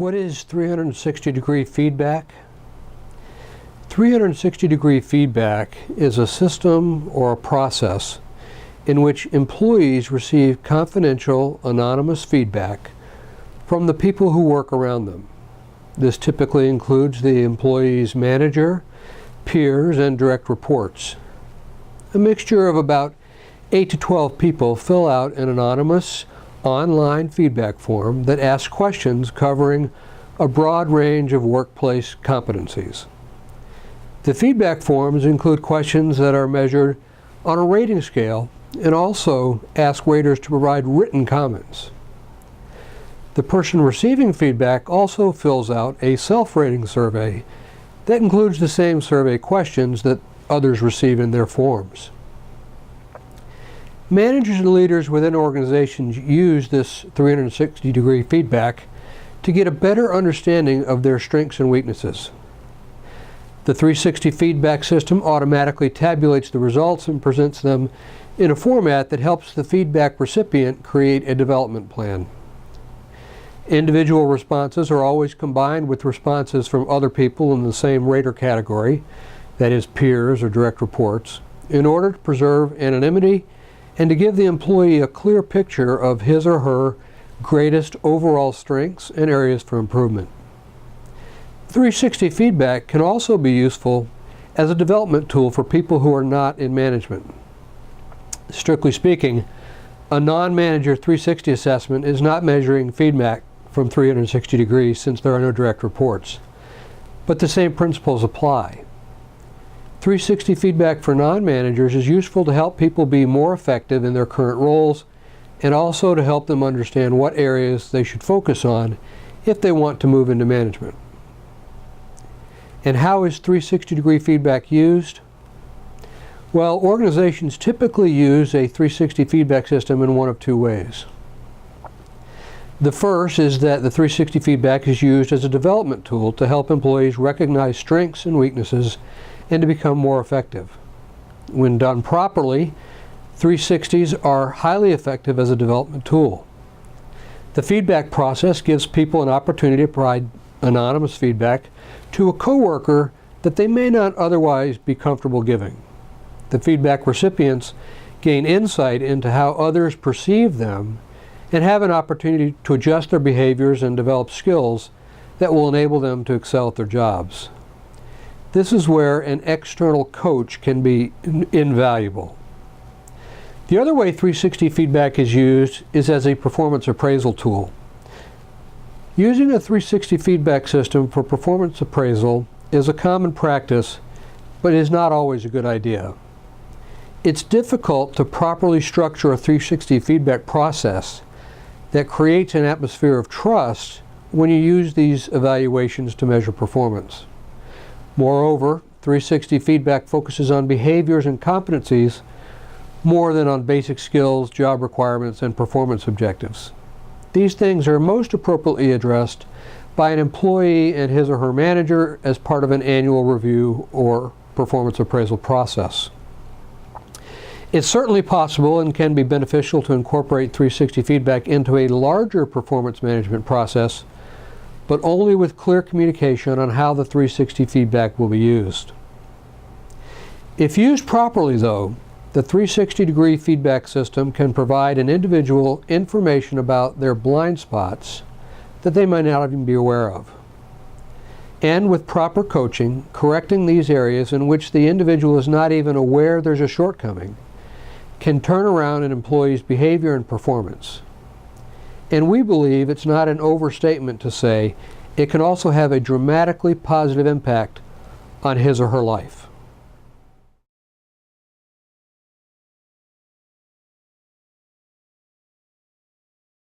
What is 360-degree feedback? 360-degree feedback is a system or a process in which employees receive confidential, anonymous feedback from the people who work around them. This typically includes the employee's manager, peers, and direct reports. A mixture of about 8 to 12 people fill out an anonymous online feedback form that asks questions covering a broad range of workplace competencies. The feedback forms include questions that are measured on a rating scale and also ask raters to provide written comments. The person receiving feedback also fills out a self-rating survey that includes the same survey questions that others receive in their forms. Managers and leaders within organizations use this 360-degree feedback to get a better understanding of their strengths and weaknesses. The 360 feedback system automatically tabulates the results and presents them in a format that helps the feedback recipient create a development plan. Individual responses are always combined with responses from other people in the same rater category, that is peers or direct reports, in order to preserve anonymity and to give the employee a clear picture of his or her greatest overall strengths and areas for improvement. 360 feedback can also be useful as a development tool for people who are not in management. Strictly speaking, a non-manager 360 assessment is not measuring feedback from 360 degrees since there are no direct reports, but the same principles apply. 360 feedback for non-managers is useful to help people be more effective in their current roles and also to help them understand what areas they should focus on if they want to move into management. And how is 360-degree feedback used? Well, organizations typically use a 360 feedback system in one of two ways. The first is that the 360 feedback is used as a development tool to help employees recognize strengths and weaknesses and to become more effective. When done properly, 360s are highly effective as a development tool. The feedback process gives people an opportunity to provide anonymous feedback to a coworker that they may not otherwise be comfortable giving. The feedback recipients gain insight into how others perceive them and have an opportunity to adjust their behaviors and develop skills that will enable them to excel at their jobs. This is where an external coach can be invaluable. The other way 360 feedback is used is as a performance appraisal tool. Using a 360 feedback system for performance appraisal is a common practice, but is not always a good idea. It's difficult to properly structure a 360 feedback process that creates an atmosphere of trust when you use these evaluations to measure performance. Moreover, 360 feedback focuses on behaviors and competencies more than on basic skills, job requirements, and performance objectives. These things are most appropriately addressed by an employee and his or her manager as part of an annual review or performance appraisal process. It's certainly possible and can be beneficial to incorporate 360 feedback into a larger performance management process, but only with clear communication on how the 360 feedback will be used. If used properly, though, the 360-degree feedback system can provide an individual information about their blind spots that they might not even be aware of. And with proper coaching, correcting these areas in which the individual is not even aware there's a shortcoming can turn around an employee's behavior and performance. And we believe it's not an overstatement to say it can also have a dramatically positive impact on his or her life.